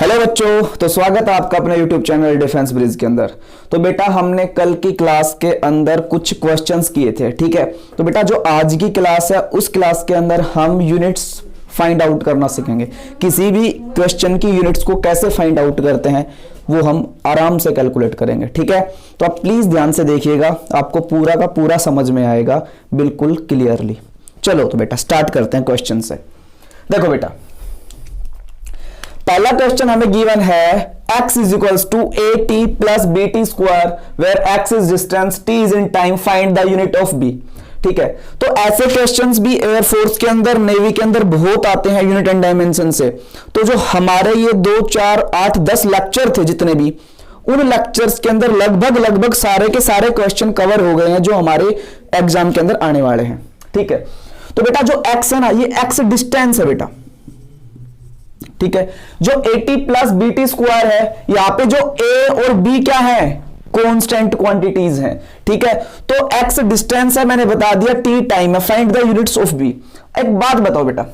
Hello बच्चों, तो स्वागत है आपका अपने YouTube चैनल डिफेंस ब्रिज के अंदर। तो बेटा हमने कल की क्लास के अंदर कुछ क्वेश्चंस किए थे, ठीक है। तो बेटा जो आज की क्लास है उस क्लास के अंदर हम यूनिट्स फाइंड आउट करना सीखेंगे। किसी भी क्वेश्चन की यूनिट्स को कैसे फाइंड आउट करते हैं वो हम आराम से कैलकुलेट करेंगे, ठीक है। तो आप प्लीज ध्यान से देखिएगा, आपको पूरा का पूरा समझ में आएगा बिल्कुल क्लियरली। चलो तो बेटा स्टार्ट करते हैं क्वेश्चन से। देखो बेटा पहला क्वेश्चन हमें गिवन है x is equals to A T plus B T square where x is distance, t is in time, find the unit of b। ठीक है, तो ऐसे क्वेश्चंस भी एयरफोर्स के अंदर, नेवी के अंदर बहुत आते हैं यूनिट एंड डायमेंशन से। तो जो हमारे ये 2, 4, 8, 10 लेक्चर थे जितने भी, उन लेक्चर्स के अंदर लगभग सारे के सारे क्वेश्चन कवर हो गए हैं जो हमारे एग्जाम के अंदर आने वाले हैं, ठीक है। तो बेटा जो x है ना, ये x डिस्टेंस है बेटा, ठीक है। जो AT प्लस BT स्क्वायर है, यहां पे जो A और B क्या है, कांस्टेंट क्वांटिटीज हैं, ठीक है। तो x डिस्टेंस है, मैंने बता दिया, t टाइम है, find the units of B। एक बात बताओ बेटा,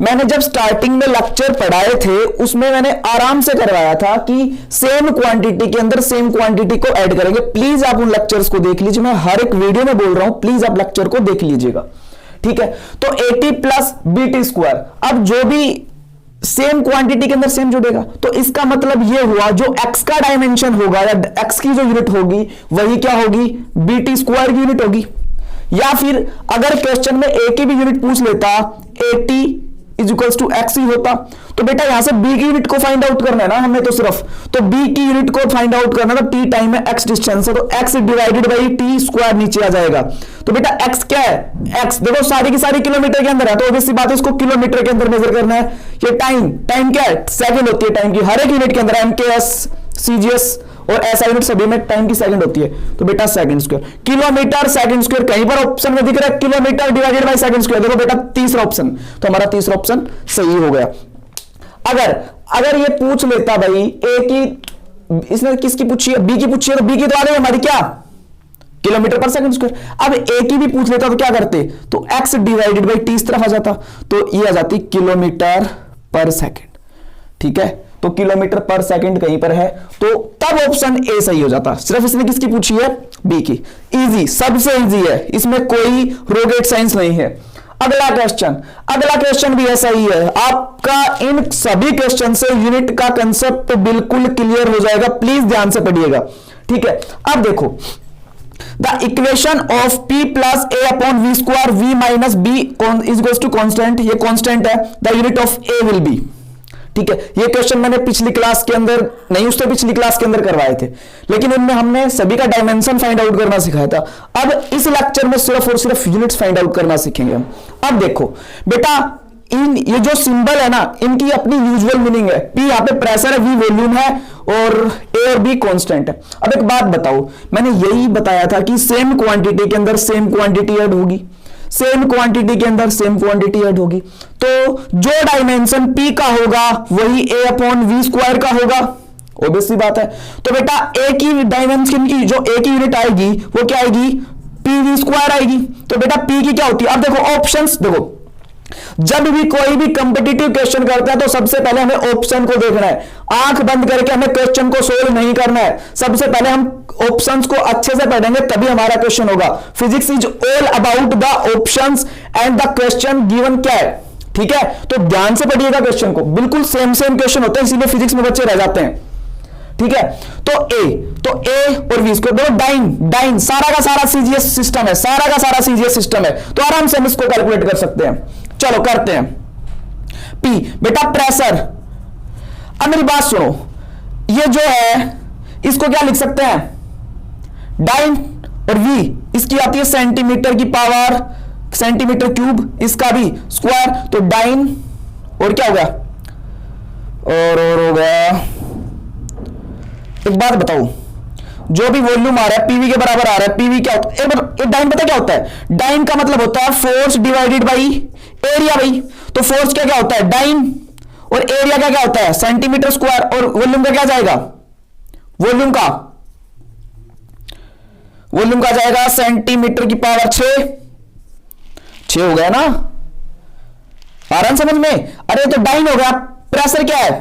मैंने जब स्टार्टिंग में लेक्चर पढ़ाए थे उसमें मैंने आराम से करवाया था कि सेम क्वांटिटी के अंदर सेम क्वांटिटी को ऐड करेंगे। प्लीज आप उन लेक्चर्स को देख लीजिए, मैं हर एक वीडियो में बोल रहा हूं, प्लीज आप लेक्चर को देख लीजिएगा, ठीक है। तो AT प्लस BT स्क्वायर, अब जो भी सेम क्वांटिटी के अंदर सेम जुड़ेगा, तो इसका मतलब यह हुआ जो x का डायमेंशन होगा या x की जो यूनिट होगी वही क्या होगी, BT स्क्वायर की यूनिट होगी। या फिर अगर क्वेश्चन में a की भी यूनिट पूछ लेता, AT is equals to x ही होता, तो बेटा यहां से b की यूनिट को फाइंड आउट करना है ना हमें, तो सिर्फ तो b की यूनिट को फाइंड आउट करना था, t टाइम है, x डिस्टेंस है, तो x divided by t square नीचे आ जाएगा। तो बेटा x क्या है, x देखो सारी की सारी किलोमीटर के अंदर है, तो ऑब्वियसली बात है इसको किलोमीटर के अंदर मेजर करना है। ये टाइम क्या है, सेकंड होती है टाइम की, हर एक यूनिट के अंदर MKS, CGS और ऐसा यूनिट सभी में टाइम की सेकंड होती है, तो बेटा second square, kilometre second square कहीं पर ऑप्शन में दिख रहा है, kilometre divided by second square, देखो बेटा तीसरा ऑप्शन, तो हमारा तीसरा ऑप्शन सही हो गया। अगर ये पूछ लेता भाई ए की, इसने किसकी पूछी है, बी की पूछी है, तो बी की तो आ गई हमारी क्या, किलोमीटर पर सेकंड स्क्वायर। अब ए की भी पूछ लेता तो क्या करते, तो एक्स डिवाइडेड बाई टी इस तरफ आ जाता, तो ये आ जाती किलोमीटर पर सेकंड, ठीक है। तो किलोमीटर पर सेकंड कहीं पर है, तो तब ऑप्शन ए सही हो जाता। सिर्फ इसने किसकी पूछी है, बी की। इजी, सबसे इजी है, इसमें कोई रोगेट साइंस नहीं है। अगला क्वेश्चन भी ऐसा ही है, आपका इन सभी क्वेश्चन से यूनिट का कंसेप्ट बिल्कुल क्लियर हो जाएगा, प्लीज ध्यान से पढ़िएगा, ठीक है। अब देखो, the equation of P plus A upon V square V minus B is equals to constant, ये कांस्टेंट है, the unit of A will be, ठीक है। ये क्वेश्चन मैंने पिछली क्लास के अंदर नहीं, उससे पिछली क्लास के अंदर करवाए थे, लेकिन उनमें हमने सभी का डायमेंशन फाइंड आउट करना सिखाया था। अब इस लेक्चर में सिर्फ और सिर्फ यूनिट्स फाइंड आउट करना सीखेंगे हम। अब देखो बेटा, ये जो सिंबल है ना, इनकी अपनी यूजुअल मीनिंग है। P यहाँ पे प्रेशर है, V वॉल्यूम है, और A और B कांस्टेंट है। अब एक बात बताओ, मैंने यही बताया था कि सेम क्वांटिटी के अंदर सेम क्वांटिटी ऐड होगी, सेम क्वांटिटी के अंदर सेम क्वांटिटी ऐड होगी, तो जो डायमेंशन P का होगा वही A अपॉन V स्क्वायर का होगा, ऑब्वियसली बात है। तो बेटा A की डायमेंशन की जो A की यूनिट आएगी वो क्या आएगी, PV स्क्वायर आएगी। तो बेटा P की क्या होती है, अब देखो ऑप्शंस, देखो जब भी कोई भी कंपिटिटिव क्वेश्चन करता है तो सबसे पहले हमें ऑप्शन को देखना है, आंख बंद करके हमें क्वेश्चन को सोल्व नहीं करना है। सबसे पहले हम ऑप्शंस को अच्छे से पढ़ेंगे तभी हमारा क्वेश्चन होगा। Physics is all about the options and the question given क्या है, ठीक है। तो ध्यान से पढ़िएगा क्वेश्चन को, बिल्कुल सेम क्वेश्चन होते हैं, इसीलिए फिजिक्स में बच्चे रह जाते हैं, ठीक है। तो ए और वी स्क्वायर, देखो डाइन सारा का सारा सीजीएस सिस्टम है, सारा का सारा सीजीएस सिस्टम है, तो आराम से हम इसको कैलकुलेट कर सकते हैं। चलो करते हैं। P बेटा प्रेशर, अब मेरी बात सुनो, ये जो है इसको क्या लिख सकते हैं, डाइन, और V इसकी आती है सेंटीमीटर की पावर, सेंटीमीटर क्यूब, इसका भी स्क्वायर, तो डाइन और क्या हो गया, और हो गया। एक बात बताओ, जो भी वॉल्यूम आ रहा है PV के बराबर आ रहा है, PV क्या होता है, डाइन पता क्या होता है, डाइन का मतलब होता है फोर्स डिवाइडेड बाई एरिया भाई। तो फोर्स क्या होता है, डाइन, और एरिया क्या होता है, सेंटीमीटर स्क्वायर, और वॉल्यूम का क्या जाएगा, वॉल्यूम का जाएगा सेंटीमीटर की पावर 6 हो गया ना, आराम समझ में। अरे तो डाइन हो गया, प्रेशर क्या है,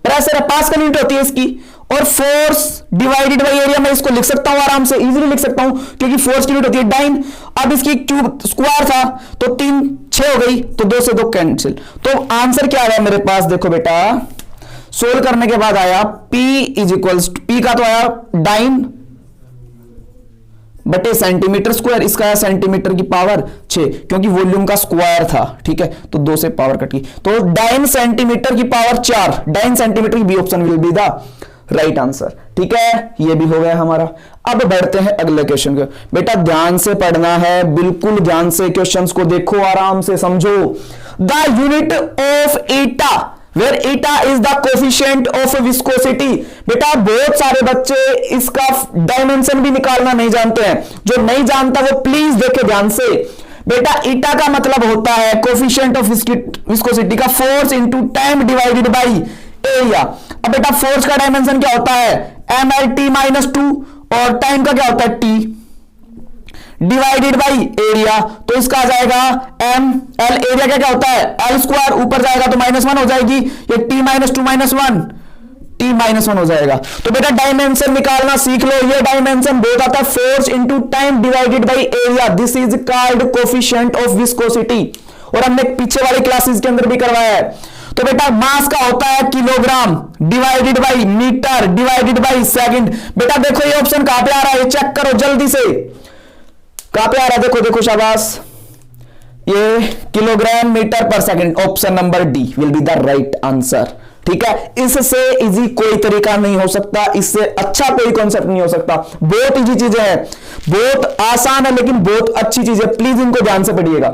प्रेशर है, पास्कल यूनिट होती है इसकी। और फोर्स डिवाइडेड बाय एरिया, मैं इसको लिख सकता हूं आराम से, इजीली लिख सकता हूं, क्योंकि फोर्स की यूनिट होती है डाइन। अब इसकी क्यूब स्क्वायर था तो 3 6 हो गई, तो 2 से 2 कैंसिल। तो आंसर क्या आ रहा है मेरे पास, देखो बेटा सोल्व करने के बाद आया P इज इक्वल्स, P का तो आया डाइन बटे सेंटीमीटर स्क्वायर, इसका आया सेंटीमीटर की पावर 6, क्योंकि वॉल्यूम का स्क्वायर था, ठीक है, तो 2 से पावर कट की, तो डाइन सेंटीमीटर की पावर 4, डाइन सेंटीमीटर की B option will be the right answer. ठीक है, ये भी हो गया हमारा। अब बढ़ते हैं अगले क्वेश्चन को। बेटा ध्यान से पढ़ना है, बिल्कुल ध्यान से क्वेश्चंस को देखो, आराम से समझो। The unit of Etah where Etah is the coefficient of viscosity. बेटा बहुत सारे बच्चे इसका डायमेंशन भी निकालना नहीं जानते हैं, जो नहीं जानता वो प्लीज देखे ध्यान से। बेटा ईटा का मतलब होता है कोफिशिएंट ऑफ विस्कोसिटी का force into time divided by area. अब बेटा फोर्स का डायमेंशन क्या होता है, mlt-2, और टाइम का क्या होता है t डिवाइडेड बाई एरिया, तो इसका आ जाएगा m l, एरिया क्या क्या होता है l स्क्वायर, ऊपर जाएगा तो -1 हो जाएगी, ये t-2 -1 हो जाएगा। तो बेटा डायमेंशन निकालना सीख लो, ये डायमेंशन बहुत आता है force into time divided by area, this is called coefficient of viscosity, और हमने पीछे वाली क्लासेस के अंदर भी करवाया है। तो बेटा मास का होता है kilogram divided by metre divided by second. बेटा देखो ये ऑप्शन कहां पे आ रहा है, चेक करो जल्दी से, कहां पे आ रहा है, देखो देखो शाबाश, ये किलोग्राम मीटर पर second, option number D will be the right answer. ठीक है, इससे इजी कोई तरीका नहीं हो सकता, इससे अच्छा कोई कॉन्सेप्ट नहीं हो सकता, बहुत इजी चीजें हैं, बहुत आसान है लेकिन बहुत अच्छी चीज है, प्लीज इनको ध्यान से पढ़िएगा।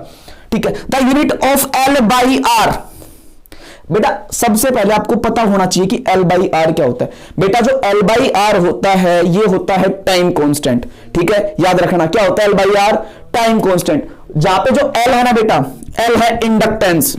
ठीक है, the unit of L by R. बेटा सबसे पहले आपको पता होना चाहिए कि L बाई आर क्या होता है। बेटा जो L बाई आर होता है ये होता है टाइम कांस्टेंट। ठीक है, याद रखना क्या होता है L बाई आर, टाइम कांस्टेंट। जहां पे जो L है ना बेटा, L है इंडक्टेंस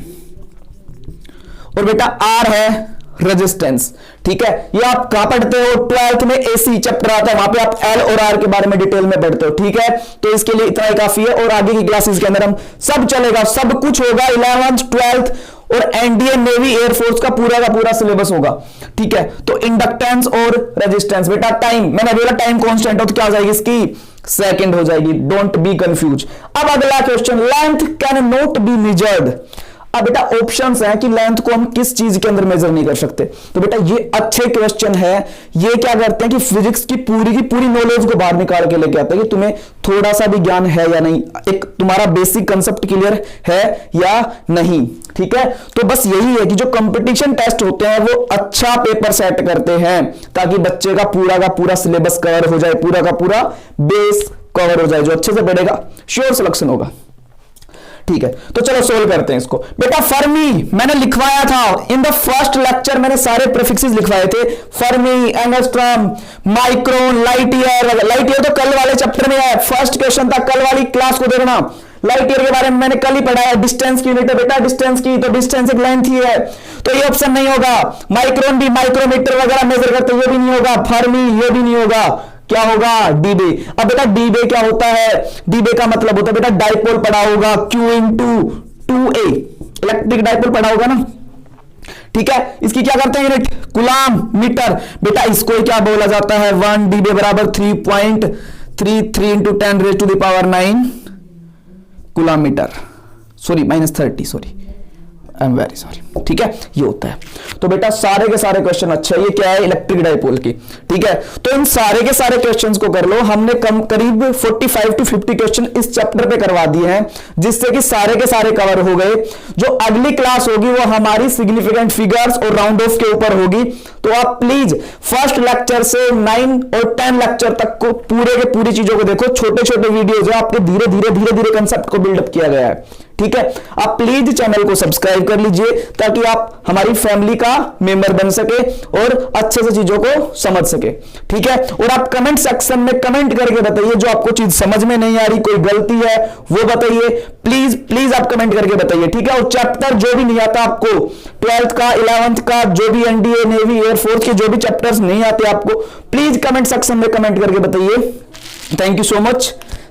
और बेटा R है रेजिस्टेंस। ठीक है, ये आप कहां पढ़ते हो, 12th में एसी चैप्टर आता है, वहां पे आप L और R के बारे में डिटेल में पढ़ते हो। ठीक है, तो इसके लिए इतना ही काफी है, और आगे की क्लासेस के अंदर हम सब चलेगा, सब कुछ होगा, 11th 12th और एनडीए नेवी एयरफोर्स का पूरा सिलेबस होगा। ठीक है, तो इंडक्टेंस और रेजिस्टेंस। बेटा टाइम, मैंने बोला टाइम कांस्टेंट हो तो क्या हो जाएगी इसकी, सेकंड हो जाएगी, डोंट बी कंफ्यूज। अब अगला question, length can not be measured. अब बेटा ऑप्शंस हैं कि लेंथ को हम किस चीज के अंदर मेजर नहीं कर सकते, तो बेटा ये अच्छे क्वेश्चन है। ये क्या करते हैं कि फिजिक्स की पूरी नॉलेज को बाहर निकाल के लेके आते हैं कि तुम्हें थोड़ा सा भी ज्ञान है या नहीं, एक तुम्हारा बेसिक कंसेप्ट क्लियर है या नहीं। ठीक है, तो बस यही है कि जो कंपटीशन टेस्ट होते हैं वो अच्छा पेपर सेट करते हैं ताकि बच्चे का पूरा सिलेबस कवर हो जाए, पूरा का पूरा बेस कवर हो जाए, जो अच्छे से पढ़ेगा श्योर सिलेक्शन होगा। ठीक है, तो चलो सोल्व करते हैं इसको। बेटा फर्मी मैंने लिखवाया था इन द फर्स्ट लेक्चर, मैंने सारे प्रीफिक्सेस लिखवाए थे, Fermi, angstrom, micron, light year तो कल वाले चैप्टर में है, फर्स्ट क्वेश्चन था, कल वाली क्लास को देखना। लाइट ईयर के बारे में मैंने कल ही पढ़ा है, डिस्टेंस की यूनिट है बेटा, डिस्टेंस की, तो डिस्टेंस एक लेंथ ही है, तो ये ऑप्शन नहीं होगा। माइक्रोन भी माइक्रोमीटर वगैरह मेजर करते, ये भी नहीं होगा। फर्मी ये भी नहीं होगा, क्या होगा, डीबे। अब बेटा डीबे क्या होता है, डीबे का मतलब होता है बेटा डाइपोल पढ़ा होगा, Q into 2a, electric dipole पढ़ा होगा ना। ठीक है, इसकी क्या करते हैं यूनिट, कूलाम मीटर। बेटा इसको क्या बोला जाता है, 1 डीबे बराबर 3.33 into 10⁻⁹ coulomb metre, sorry -30, sorry I am very sorry. ठीक है, ये होता है। तो बेटा सारे के सारे क्वेश्चन अच्छा है, ये क्या है, इलेक्ट्रिक डाइपोल की। ठीक है, तो इन सारे के सारे क्वेश्चंस को कर लो। हमने करीब 45 to 50 क्वेश्चन इस चैप्टर पे करवा दिए हैं, जिससे कि सारे के सारे कवर हो गए। जो अगली क्लास होगी वो हमारी सिग्निफिकेंट फिगर्स और राउंड ऑफ के ऊपर होगी, तो आप प्लीज फर्स्ट लेक्चर से 9 और 10 लेक्चर तक को पूरे के पूरी चीजों को देखो। छोटे छोटे वीडियोज है, आपके धीरे धीरे कंसेप्ट को बिल्डअप किया गया है। ठीक है, आप प्लीज चैनल को सब्सक्राइब कर लीजिए ताकि आप हमारी फैमिली का मेंबर बन सके और अच्छे से चीजों को समझ सके। ठीक है, और आप कमेंट सेक्शन में कमेंट करके बताइए जो आपको चीज समझ में नहीं आ रही, कोई गलती है वो बताइए, प्लीज आप कमेंट करके बताइए। ठीक है, और चैप्टर जो भी नहीं आता आपको, 12th का 11th का जो भी एनडीए नेवी एयरफोर्स के जो भी चैप्टर्स नहीं आते आपको, प्लीज कमेंट सेक्शन में कमेंट करके बताइए। Thank you so much.